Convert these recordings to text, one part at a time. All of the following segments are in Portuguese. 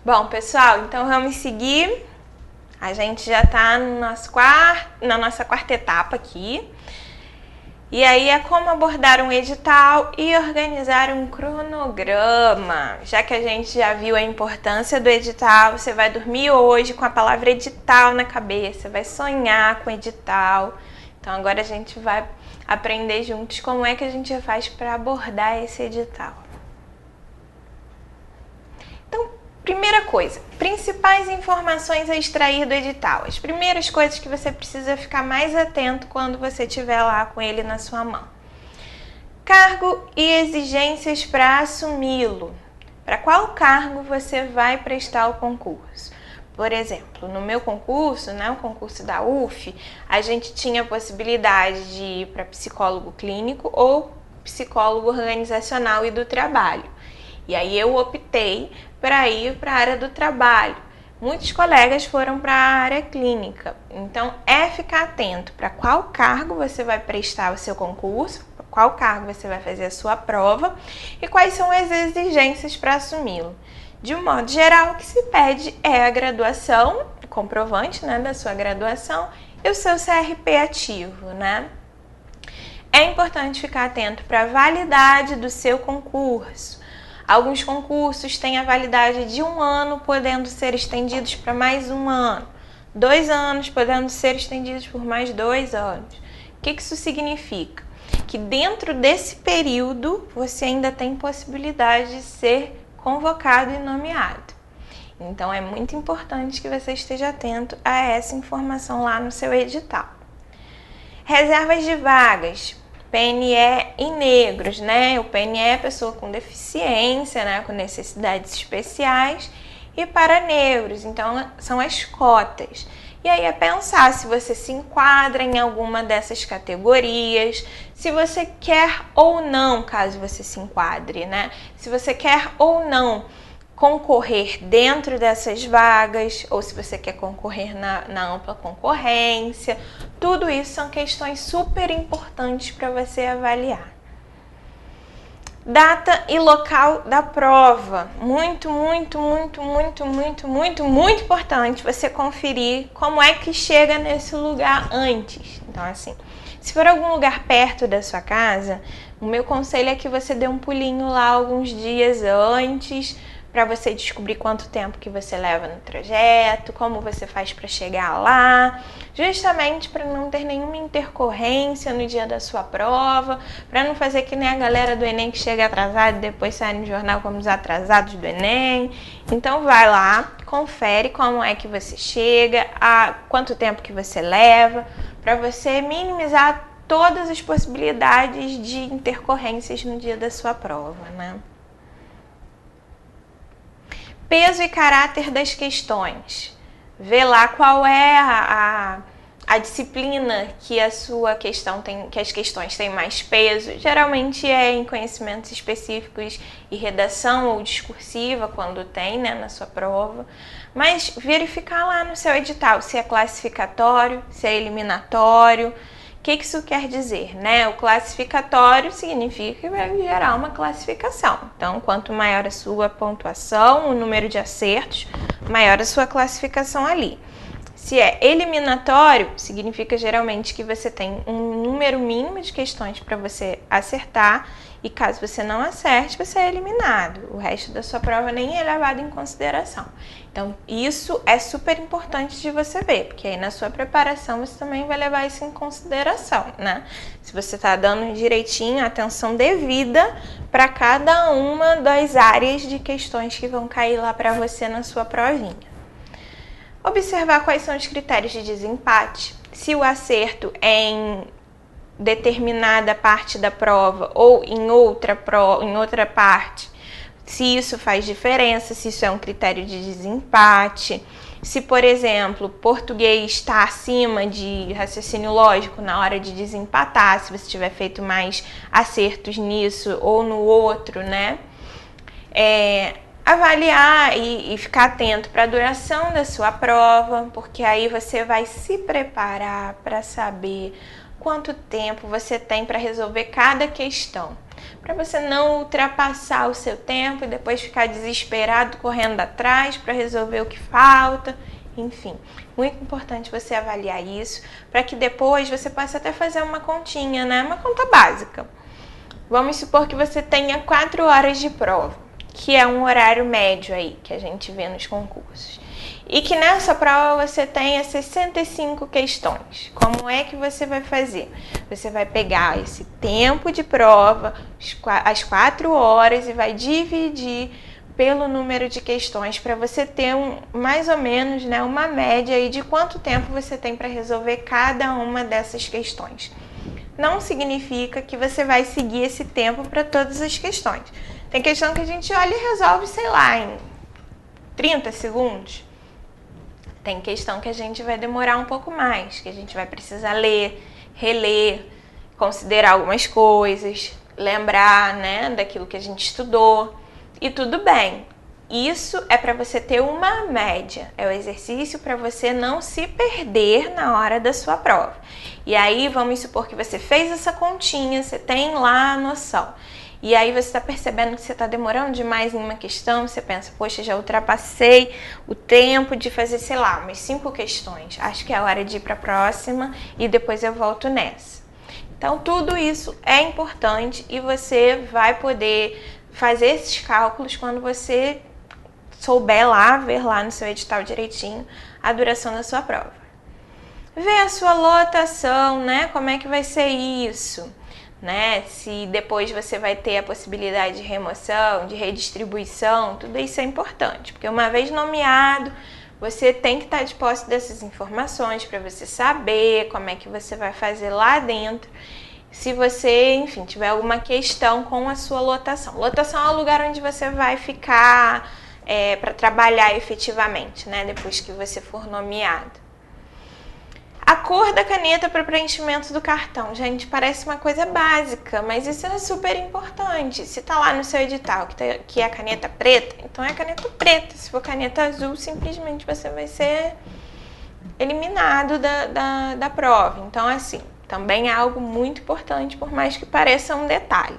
Bom, pessoal, então vamos seguir. A gente já está na nossa quarta etapa aqui. E aí é como abordar um edital e organizar um cronograma. Já que a gente já viu a importância do edital, você vai dormir hoje com a palavra edital na cabeça, vai sonhar com edital. Então agora a gente vai aprender juntos como é que a gente faz para abordar esse edital. Então, primeira coisa, principais informações a extrair do edital. As primeiras coisas que você precisa ficar mais atento quando você estiver lá com ele na sua mão. Cargo e exigências para assumi-lo. Para qual cargo você vai prestar o concurso? Por exemplo, no meu concurso, o concurso da UF, a gente tinha a possibilidade de ir para psicólogo clínico ou psicólogo organizacional e do trabalho. E aí eu optei para ir para a área do trabalho. Muitos colegas foram para a área clínica. Então, é ficar atento para qual cargo você vai prestar o seu concurso, para qual cargo você vai fazer a sua prova e quais são as exigências para assumi-lo. De um modo geral, o que se pede é a graduação, o comprovante da sua graduação e o seu CRP ativo, É importante ficar atento para a validade do seu concurso. Alguns concursos têm a validade de 1 ano, podendo ser estendidos para mais 1 ano. 2 anos, podendo ser estendidos por mais 2 anos. O que isso significa? Que dentro desse período, você ainda tem possibilidade de ser convocado e nomeado. Então, é muito importante que você esteja atento a essa informação lá no seu edital. Reservas de vagas. PNE e negros, O PNE é pessoa com deficiência, com necessidades especiais, e para negros, então são as cotas. E aí é pensar se você se enquadra em alguma dessas categorias, se você quer ou não, caso você se enquadre, Se você quer ou não concorrer dentro dessas vagas, ou se você quer concorrer na ampla concorrência. Tudo isso são questões super importantes para você avaliar. Data e local da prova. Muito importante você conferir como é que chega nesse lugar antes. Então, assim, se for algum lugar perto da sua casa, o meu conselho é que você dê um pulinho lá alguns dias antes, para você descobrir quanto tempo que você leva no trajeto, como você faz para chegar lá, justamente para não ter nenhuma intercorrência no dia da sua prova, para não fazer que nem a galera do Enem que chega atrasada e depois sai no jornal como os atrasados do Enem. Então vai lá, confere como é que você chega, quanto tempo que você leva, para você minimizar todas as possibilidades de intercorrências no dia da sua prova, Peso e caráter das questões. Vê lá qual é a disciplina que a sua questão tem, que as questões têm mais peso. Geralmente é em conhecimentos específicos e redação ou discursiva, quando tem, na sua prova. Mas verificar lá no seu edital se é classificatório, se é eliminatório. O que isso quer dizer, O classificatório significa que vai gerar uma classificação. Então, quanto maior a sua pontuação, o número de acertos, maior a sua classificação ali. Se é eliminatório, significa geralmente que você tem um número mínimo de questões para você acertar e caso você não acerte, você é eliminado. O resto da sua prova nem é levado em consideração. Então, isso é super importante de você ver, porque aí na sua preparação você também vai levar isso em consideração, Se você está dando direitinho a atenção devida para cada uma das áreas de questões que vão cair lá para você na sua provinha. Observar quais são os critérios de desempate, se o acerto é em determinada parte da prova ou em outra parte, se isso faz diferença, se isso é um critério de desempate, se, por exemplo, português está acima de raciocínio lógico na hora de desempatar, se você tiver feito mais acertos nisso ou no outro, avaliar e ficar atento para a duração da sua prova, porque aí você vai se preparar para saber quanto tempo você tem para resolver cada questão. para você não ultrapassar o seu tempo e depois ficar desesperado correndo atrás para resolver o que falta. Enfim, muito importante você avaliar isso para que depois você possa até fazer uma continha, né? Uma conta básica. Vamos supor que você tenha 4 horas de prova, que é um horário médio aí que a gente vê nos concursos. E que nessa prova você tenha 65 questões. Como é que você vai fazer? Você vai pegar esse tempo de prova, as 4 horas, e vai dividir pelo número de questões para você ter mais ou menos, né, uma média aí de quanto tempo você tem para resolver cada uma dessas questões. Não significa que você vai seguir esse tempo para todas as questões. Tem questão que a gente olha e resolve, sei lá, em 30 segundos. Tem questão que a gente vai demorar um pouco mais, que a gente vai precisar ler, reler, considerar algumas coisas, lembrar, né, daquilo que a gente estudou. E tudo bem. Isso é para você ter uma média, é o exercício para você não se perder na hora da sua prova. E aí, vamos supor que você fez essa continha, você tem lá a noção. E aí você está percebendo que você está demorando demais em uma questão, você pensa, poxa, já ultrapassei o tempo de fazer, sei lá, umas 5 questões. Acho que é a hora de ir para a próxima e depois eu volto nessa. Então, tudo isso é importante e você vai poder fazer esses cálculos quando você souber lá, ver lá no seu edital direitinho a duração da sua prova. Ver a sua lotação, né? Como é que vai ser isso, né? Se depois você vai ter a possibilidade de remoção, de redistribuição, tudo isso é importante, porque uma vez nomeado, você tem que estar de posse dessas informações para você saber como é que você vai fazer lá dentro. Se você, enfim, tiver alguma questão com a sua lotação. Lotação é o lugar onde você vai ficar para trabalhar efetivamente, né? Depois que você for nomeado. A cor da caneta para preenchimento do cartão. Gente, parece uma coisa básica, mas isso é super importante. Se tá lá no seu edital que é a caneta preta, então é a caneta preta. Se for caneta azul, simplesmente você vai ser eliminado da prova. Então, assim, também é algo muito importante, por mais que pareça um detalhe.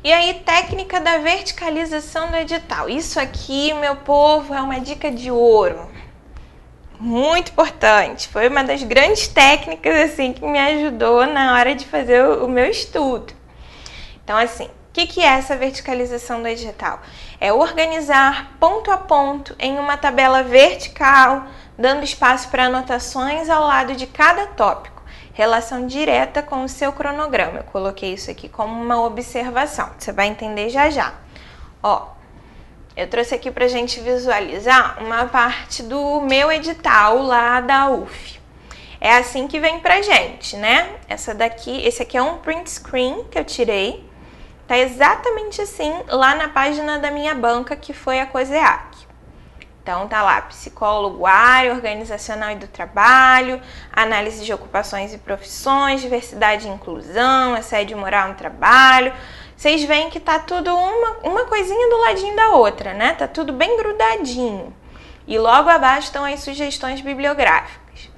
E aí, técnica da verticalização do edital. Isso aqui, meu povo, é uma dica de ouro. Muito importante. Foi uma das grandes técnicas, assim, que me ajudou na hora de fazer o meu estudo. Então, assim, o que é essa verticalização do edital? É organizar ponto a ponto em uma tabela vertical, dando espaço para anotações ao lado de cada tópico. Relação direta com o seu cronograma. Eu coloquei isso aqui como uma observação. Você vai entender já já. Ó, eu trouxe aqui pra gente visualizar uma parte do meu edital lá da UF. É assim que vem pra gente, né? Esse aqui é um print screen que eu tirei. Tá exatamente assim lá na página da minha banca, que foi a COSEAC. Então, tá lá, psicólogo, área organizacional e do trabalho, análise de ocupações e profissões, diversidade e inclusão, assédio moral no trabalho. Vocês veem que tá tudo uma coisinha do ladinho da outra, né? Tá tudo bem grudadinho. E logo abaixo estão as sugestões bibliográficas.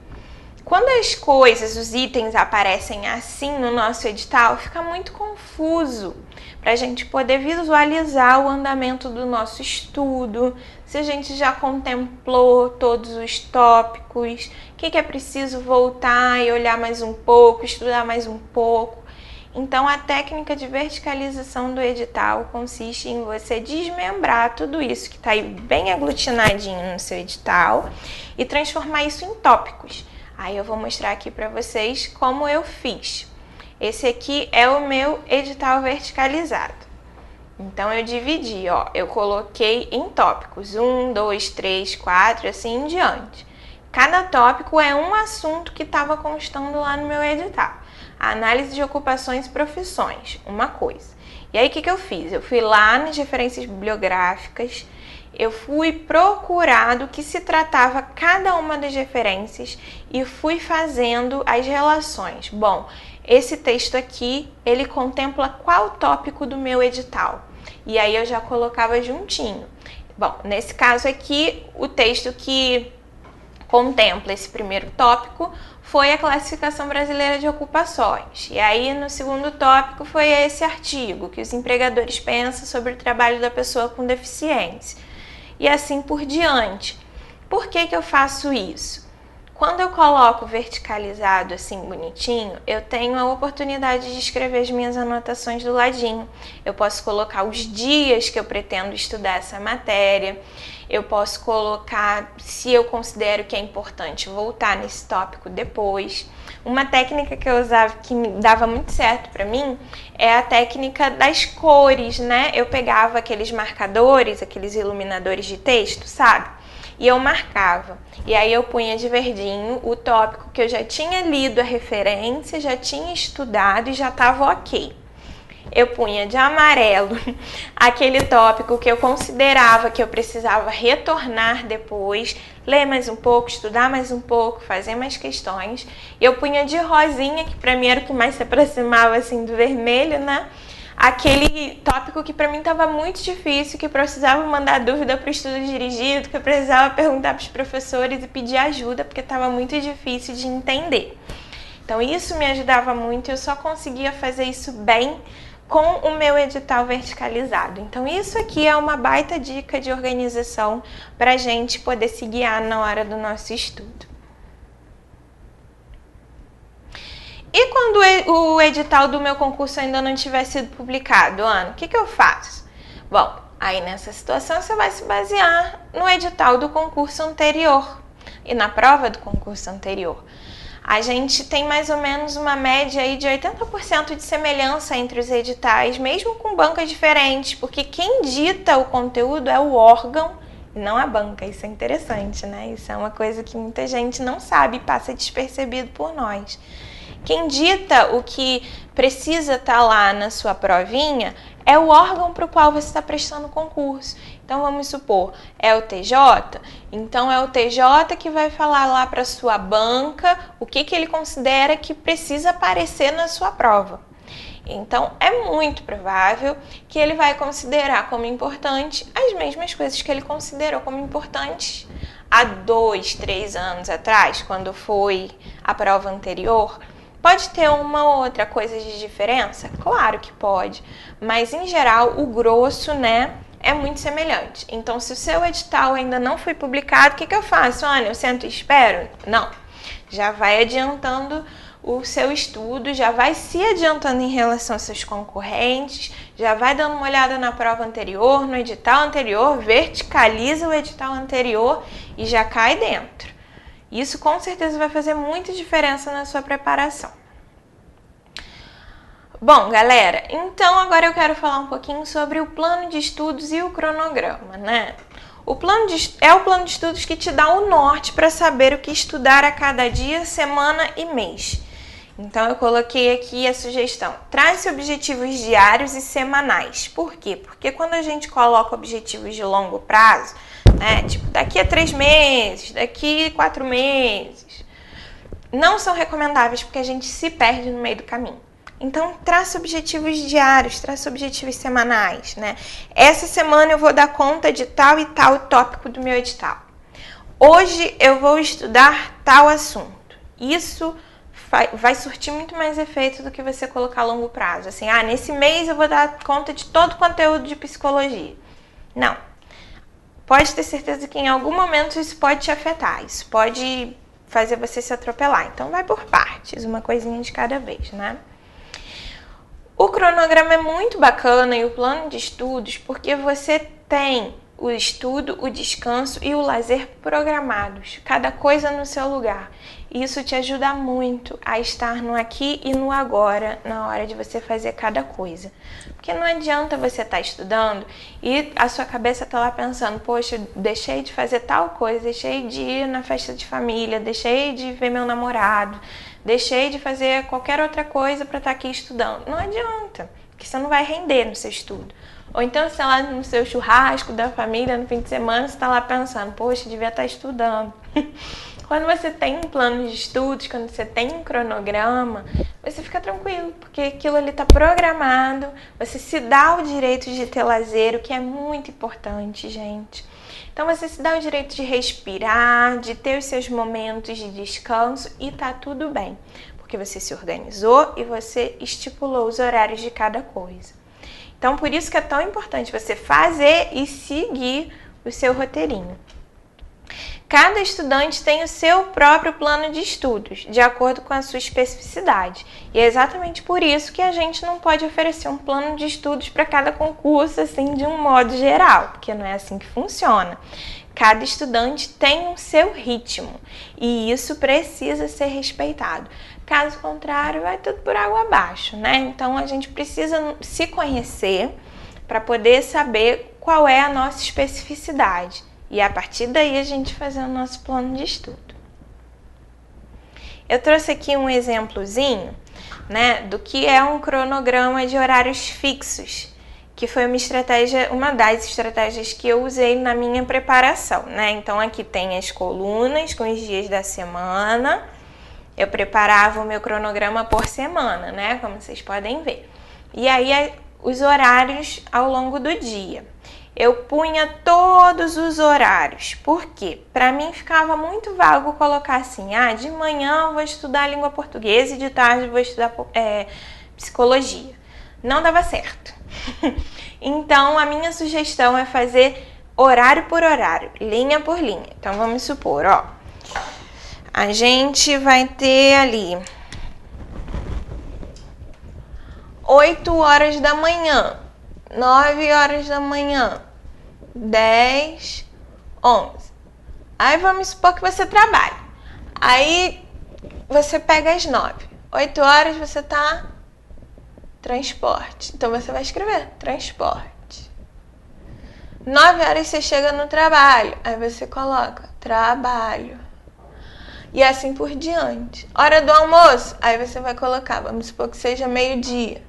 Quando as coisas, os itens aparecem assim no nosso edital, fica muito confuso para a gente poder visualizar o andamento do nosso estudo, se a gente já contemplou todos os tópicos, o que é preciso voltar e olhar mais um pouco, estudar mais um pouco. Então, a técnica de verticalização do edital consiste em você desmembrar tudo isso que está aí bem aglutinadinho no seu edital e transformar isso em tópicos. Aí eu vou mostrar aqui para vocês como eu fiz. Esse aqui é o meu edital verticalizado. Então, eu dividi, ó, eu coloquei em tópicos, 1, 2, 3, 4, assim em diante. Cada tópico é um assunto que estava constando lá no meu edital. A análise de ocupações e profissões, uma coisa. E aí, o que eu fiz? Eu fui lá nas referências bibliográficas, eu fui procurar do que se tratava cada uma das referências e fui fazendo as relações. Bom, esse texto aqui, ele contempla qual tópico do meu edital? E aí eu já colocava juntinho. Bom, nesse caso aqui, o texto que contempla esse primeiro tópico foi a classificação brasileira de ocupações. E aí, no segundo tópico, foi esse artigo, que os empregadores pensam sobre o trabalho da pessoa com deficiência. E assim por diante. Por que eu faço isso? Quando eu coloco verticalizado assim, bonitinho, eu tenho a oportunidade de escrever as minhas anotações do ladinho. Eu posso colocar os dias que eu pretendo estudar essa matéria. Eu posso colocar, se eu considero que é importante, voltar nesse tópico depois. Uma técnica que eu usava que me dava muito certo para mim é a técnica das cores, né? Eu pegava aqueles marcadores, aqueles iluminadores de texto, sabe? E eu marcava. E aí eu punha de verdinho o tópico que eu já tinha lido a referência, já tinha estudado e já estava ok. Eu punha de amarelo aquele tópico que eu considerava que eu precisava retornar depois, ler mais um pouco, estudar mais um pouco, fazer mais questões. Eu punha de rosinha, que para mim era o que mais se aproximava assim do vermelho, né? Aquele tópico que para mim estava muito difícil, que eu precisava mandar dúvida para o estudo dirigido, que eu precisava perguntar para os professores e pedir ajuda, porque estava muito difícil de entender. Então isso me ajudava muito e eu só conseguia fazer isso bem com o meu edital verticalizado. Então isso aqui é uma baita dica de organização para a gente poder se guiar na hora do nosso estudo. E quando o edital do meu concurso ainda não tiver sido publicado, Ana, o que eu faço? Bom, aí nessa situação você vai se basear no edital do concurso anterior e na prova do concurso anterior. A gente tem mais ou menos uma média aí de 80% de semelhança entre os editais, mesmo com bancas diferentes, porque quem dita o conteúdo é o órgão e não a banca. Isso é interessante, né? Isso é uma coisa que muita gente não sabe e passa despercebido por nós. Quem dita o que precisa estar lá na sua provinha é o órgão para o qual você está prestando concurso. Então, vamos supor, é o TJ? Então, é o TJ que vai falar lá para a sua banca o que ele considera que precisa aparecer na sua prova. Então, é muito provável que ele vai considerar como importante as mesmas coisas que ele considerou como importantes há 2, 3 anos atrás, quando foi a prova anterior. Pode ter uma ou outra coisa de diferença? Claro que pode, mas em geral o grosso, né, é muito semelhante. Então, se o seu edital ainda não foi publicado, o que eu faço? Olha, eu sento e espero? Não, já vai adiantando o seu estudo, já vai se adiantando em relação aos seus concorrentes, já vai dando uma olhada na prova anterior, no edital anterior, verticaliza o edital anterior e já cai dentro. Isso com certeza vai fazer muita diferença na sua preparação. Bom, galera, então agora eu quero falar um pouquinho sobre o plano de estudos e o cronograma, né? O plano de estudos que te dá o norte para saber o que estudar a cada dia, semana e mês. Então eu coloquei aqui a sugestão: trace objetivos diários e semanais. Por quê? Porque quando a gente coloca objetivos de longo prazo, né, tipo daqui a 3 meses, daqui a 4 meses, não são recomendáveis porque a gente se perde no meio do caminho. Então, traça objetivos diários, traça objetivos semanais, né? Essa semana eu vou dar conta de tal e tal tópico do meu edital. Hoje eu vou estudar tal assunto. Isso vai surtir muito mais efeito do que você colocar a longo prazo. Assim, nesse mês eu vou dar conta de todo o conteúdo de psicologia. Não. Pode ter certeza que em algum momento isso pode te afetar. Isso pode fazer você se atropelar. Então, vai por partes, uma coisinha de cada vez, né? O cronograma é muito bacana e o plano de estudos porque você tem o estudo, o descanso e o lazer programados, cada coisa no seu lugar. Isso te ajuda muito a estar no aqui e no agora na hora de você fazer cada coisa. Porque não adianta você estar estudando e a sua cabeça tá lá pensando: poxa, deixei de fazer tal coisa, deixei de ir na festa de família, deixei de ver meu namorado, deixei de fazer qualquer outra coisa para estar aqui estudando. Não adianta, porque você não vai render no seu estudo. Ou então, sei lá, no seu churrasco da família, no fim de semana, você está lá pensando: poxa, devia estar estudando. Quando você tem um plano de estudos, quando você tem um cronograma, você fica tranquilo, porque aquilo ali está programado, você se dá o direito de ter lazer, o que é muito importante, gente. Então você se dá o direito de respirar, de ter os seus momentos de descanso e tá tudo bem, porque você se organizou e você estipulou os horários de cada coisa. Então por isso que é tão importante você fazer e seguir o seu roteirinho. Cada estudante tem o seu próprio plano de estudos, de acordo com a sua especificidade. E é exatamente por isso que a gente não pode oferecer um plano de estudos para cada concurso, assim, de um modo geral, porque não é assim que funciona. Cada estudante tem o seu ritmo e isso precisa ser respeitado. Caso contrário, vai tudo por água abaixo, né? Então a gente precisa se conhecer para poder saber qual é a nossa especificidade. E a partir daí a gente fazer o nosso plano de estudo. Eu trouxe aqui um exemplozinho, né, do que é um cronograma de horários fixos, que foi uma das estratégias que eu usei na minha preparação, né? Então aqui tem as colunas com os dias da semana. Eu preparava o meu cronograma por semana, né, como vocês podem ver. E aí os horários ao longo do dia. Eu punha todos os horários. Por quê? Para mim ficava muito vago colocar assim, de manhã eu vou estudar língua portuguesa e de tarde eu vou estudar psicologia. Não dava certo. Então, a minha sugestão é fazer horário por horário, linha por linha. Então, vamos supor, a gente vai ter ali 8 horas da manhã, 9 horas da manhã, 10, 11. Aí vamos supor que você trabalha. Aí você pega às 9. 8 horas você tá transporte. Então você vai escrever transporte. 9 horas você chega no trabalho. Aí você coloca trabalho. E assim por diante. Hora do almoço. Aí você vai colocar, vamos supor que seja meio-dia.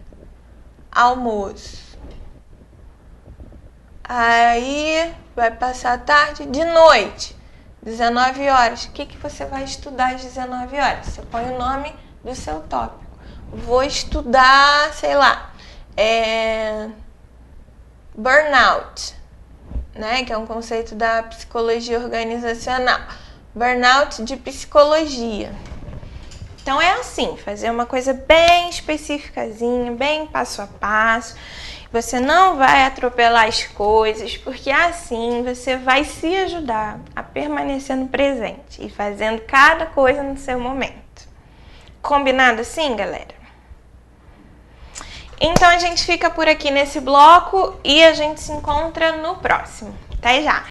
Almoço. Aí vai passar a tarde, de noite, 19 horas. O que você vai estudar às 19 horas? Você põe o nome do seu tópico. Vou estudar, sei lá, burnout, né? Que é um conceito da psicologia organizacional. Burnout de psicologia. Então é assim, fazer uma coisa bem especificazinha, bem passo a passo. Você não vai atropelar as coisas, porque assim você vai se ajudar a permanecer no presente e fazendo cada coisa no seu momento. Combinado assim, galera? Então a gente fica por aqui nesse bloco e a gente se encontra no próximo. Até já!